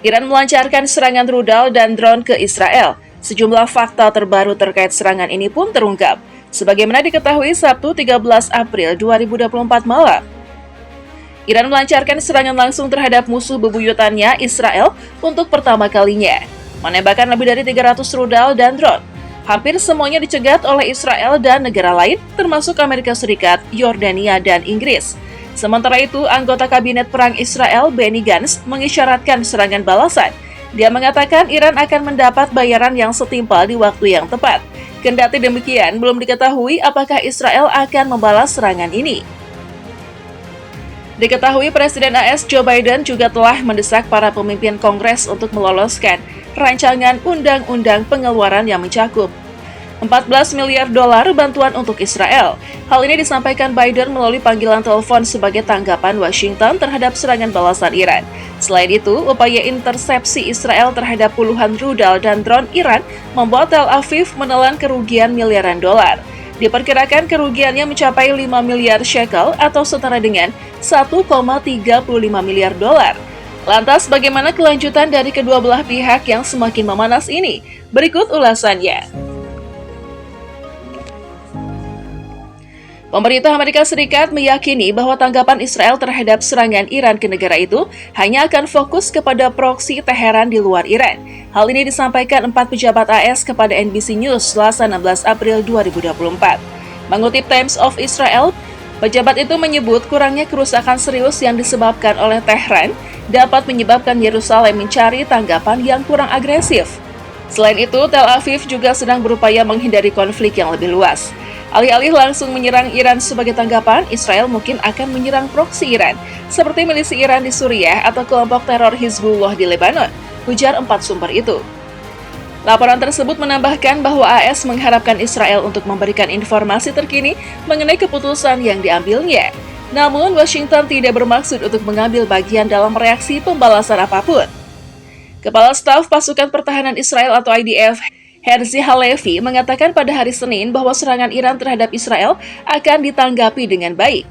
Iran melancarkan serangan rudal dan drone ke Israel. Sejumlah fakta terbaru terkait serangan ini pun terungkap, sebagaimana diketahui Sabtu 13 April 2024 malam. Iran melancarkan serangan langsung terhadap musuh bebuyutannya, Israel, untuk pertama kalinya, menembakkan lebih dari 300 rudal dan drone. Hampir semuanya dicegat oleh Israel dan negara lain, termasuk Amerika Serikat, Yordania, dan Inggris. Sementara itu, anggota Kabinet Perang Israel, Benny Gantz, mengisyaratkan serangan balasan. Dia mengatakan Iran akan mendapat bayaran yang setimpal di waktu yang tepat. Kendati demikian, belum diketahui apakah Israel akan membalas serangan ini. Diketahui Presiden AS Joe Biden juga telah mendesak para pemimpin Kongres untuk meloloskan rancangan undang-undang pengeluaran yang mencakup 14 miliar dolar bantuan untuk Israel. Hal ini disampaikan Biden melalui panggilan telepon sebagai tanggapan Washington terhadap serangan balasan Iran. Selain itu, upaya intersepsi Israel terhadap puluhan rudal dan drone Iran membuat Tel Aviv menelan kerugian miliaran dolar. Diperkirakan kerugiannya mencapai 5 miliar shekel atau setara dengan 1,35 miliar dolar. Lantas bagaimana kelanjutan dari kedua belah pihak yang semakin memanas ini? Berikut ulasannya. Pemerintah Amerika Serikat meyakini bahwa tanggapan Israel terhadap serangan Iran ke negara itu hanya akan fokus kepada proksi Teheran di luar Iran. Hal ini disampaikan 4 pejabat AS kepada NBC News Selasa 16 April 2024. Mengutip Times of Israel, pejabat itu menyebut kurangnya kerusakan serius yang disebabkan oleh Teheran dapat menyebabkan Yerusalem mencari tanggapan yang kurang agresif. Selain itu, Tel Aviv juga sedang berupaya menghindari konflik yang lebih luas. Alih-alih langsung menyerang Iran sebagai tanggapan, Israel mungkin akan menyerang proksi Iran, seperti milisi Iran di Suriah atau kelompok teror Hizbullah di Lebanon, ujar 4 sumber itu. Laporan tersebut menambahkan bahwa AS mengharapkan Israel untuk memberikan informasi terkini mengenai keputusan yang diambilnya. Namun, Washington tidak bermaksud untuk mengambil bagian dalam reaksi pembalasan apapun. Kepala Staf Pasukan Pertahanan Israel atau IDF, Herzi Halevi, mengatakan pada hari Senin bahwa serangan Iran terhadap Israel akan ditanggapi dengan baik.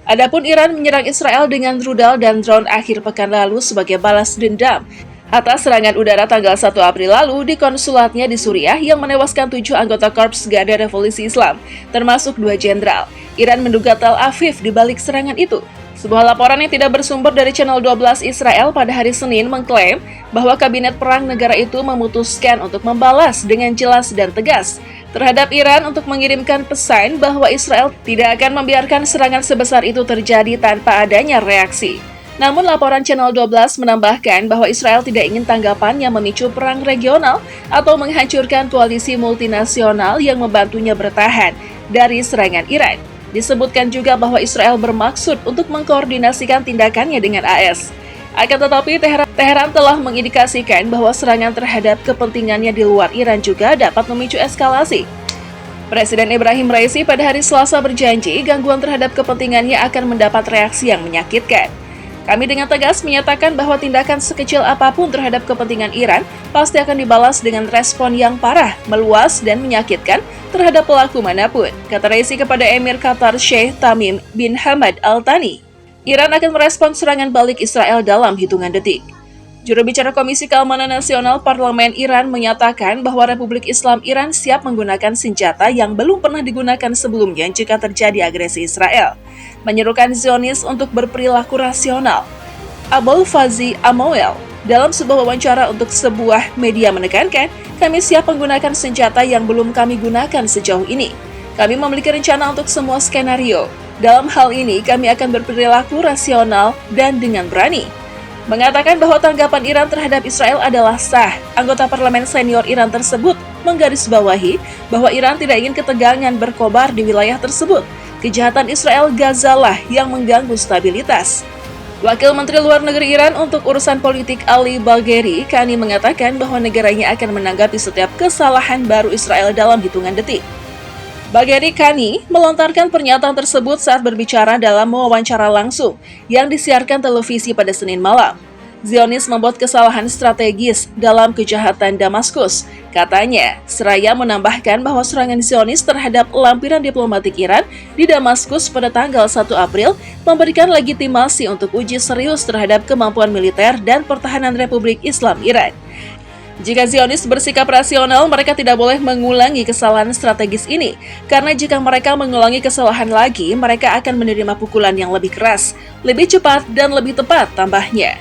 Adapun Iran menyerang Israel dengan rudal dan drone akhir pekan lalu sebagai balas dendam atas serangan udara tanggal 1 April lalu di konsulatnya di Suriah yang menewaskan 7 anggota Korps Garda Revolusi Islam, termasuk 2 jenderal. Iran menduga Tel Aviv di balik serangan itu. Sebuah laporan yang tidak bersumber dari Channel 12 Israel pada hari Senin mengklaim bahwa Kabinet Perang negara itu memutuskan untuk membalas dengan jelas dan tegas terhadap Iran untuk mengirimkan pesan bahwa Israel tidak akan membiarkan serangan sebesar itu terjadi tanpa adanya reaksi. Namun laporan Channel 12 menambahkan bahwa Israel tidak ingin tanggapan yang memicu perang regional atau menghancurkan koalisi multinasional yang membantunya bertahan dari serangan Iran. Disebutkan juga bahwa Israel bermaksud untuk mengkoordinasikan tindakannya dengan AS. Akan tetapi, Teheran telah mengindikasikan bahwa serangan terhadap kepentingannya di luar Iran juga dapat memicu eskalasi. Presiden Ibrahim Raisi pada hari Selasa berjanji gangguan terhadap kepentingannya akan mendapat reaksi yang menyakitkan. Kami dengan tegas menyatakan bahwa tindakan sekecil apapun terhadap kepentingan Iran pasti akan dibalas dengan respon yang parah, meluas, dan menyakitkan terhadap pelaku manapun, kata Raisi kepada Emir Qatar Sheikh Tamim bin Hamad Al Thani. Iran akan merespon serangan balik Israel dalam hitungan detik. Juru bicara Komisi Keamanan Nasional Parlemen Iran menyatakan bahwa Republik Islam Iran siap menggunakan senjata yang belum pernah digunakan sebelumnya jika terjadi agresi Israel, menyerukan Zionis untuk berperilaku rasional. Abul Fazi Amouel dalam sebuah wawancara untuk sebuah media menekankan, kami siap menggunakan senjata yang belum kami gunakan sejauh ini. Kami memiliki rencana untuk semua skenario. Dalam hal ini, kami akan berperilaku rasional dan dengan berani. Mengatakan bahwa tanggapan Iran terhadap Israel adalah sah, anggota parlemen senior Iran tersebut menggarisbawahi bahwa Iran tidak ingin ketegangan berkobar di wilayah tersebut. Kejahatan Israel Gaza lah yang mengganggu stabilitas. Wakil Menteri Luar Negeri Iran untuk urusan politik Ali Bagheri Kani mengatakan bahwa negaranya akan menanggapi setiap kesalahan baru Israel dalam hitungan detik. Bagheri Kani melontarkan pernyataan tersebut saat berbicara dalam wawancara langsung yang disiarkan televisi pada Senin malam. Zionis membuat kesalahan strategis dalam kejahatan Damaskus. Katanya, seraya menambahkan bahwa serangan Zionis terhadap lampiran diplomatik Iran di Damaskus pada tanggal 1 April memberikan legitimasi untuk uji serius terhadap kemampuan militer dan pertahanan Republik Islam Iran. Jika Zionis bersikap rasional, mereka tidak boleh mengulangi kesalahan strategis ini, karena jika mereka mengulangi kesalahan lagi, mereka akan menerima pukulan yang lebih keras, lebih cepat, dan lebih tepat, tambahnya.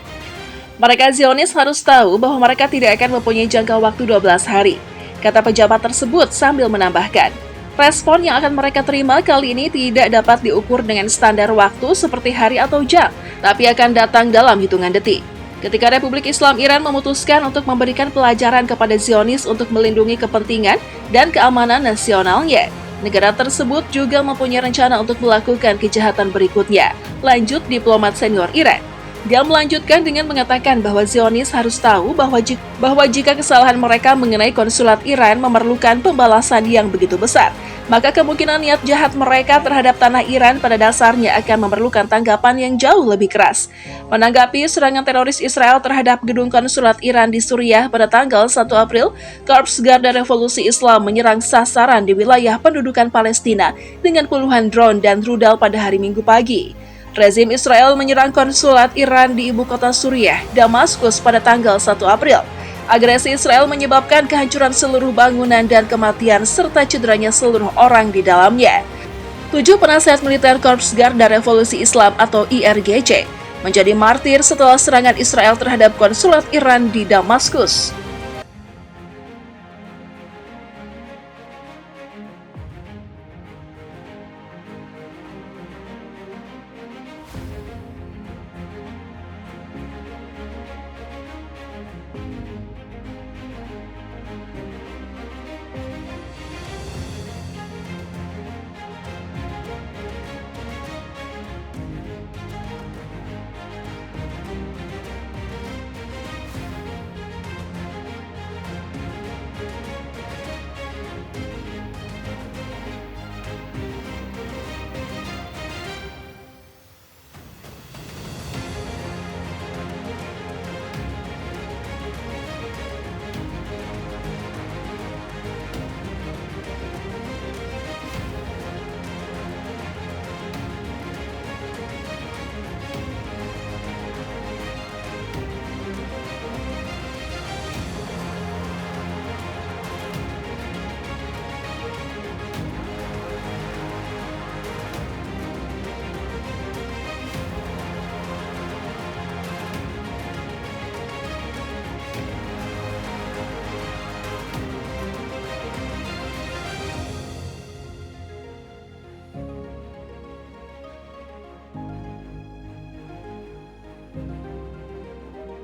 Mereka Zionis harus tahu bahwa mereka tidak akan mempunyai jangka waktu 12 hari, kata pejabat tersebut sambil menambahkan. Respon yang akan mereka terima kali ini tidak dapat diukur dengan standar waktu seperti hari atau jam, tapi akan datang dalam hitungan detik. Ketika Republik Islam Iran memutuskan untuk memberikan pelajaran kepada Zionis untuk melindungi kepentingan dan keamanan nasionalnya, negara tersebut juga mempunyai rencana untuk melakukan kejahatan berikutnya, lanjut diplomat senior Iran. Dia melanjutkan dengan mengatakan bahwa Zionis harus tahu bahwa jika kesalahan mereka mengenai konsulat Iran memerlukan pembalasan yang begitu besar, maka kemungkinan niat jahat mereka terhadap tanah Iran pada dasarnya akan memerlukan tanggapan yang jauh lebih keras. Menanggapi serangan teroris Israel terhadap gedung konsulat Iran di Suriah pada tanggal 1 April, Korps Garda Revolusi Islam menyerang sasaran di wilayah pendudukan Palestina dengan puluhan drone dan rudal pada hari Minggu pagi. Rezim Israel menyerang konsulat Iran di ibu kota Suriah, Damaskus pada tanggal 1 April. Agresi Israel menyebabkan kehancuran seluruh bangunan dan kematian serta cederanya seluruh orang di dalamnya. 7 penasihat militer Korps Garda Revolusi Islam atau IRGC menjadi martir setelah serangan Israel terhadap konsulat Iran di Damaskus.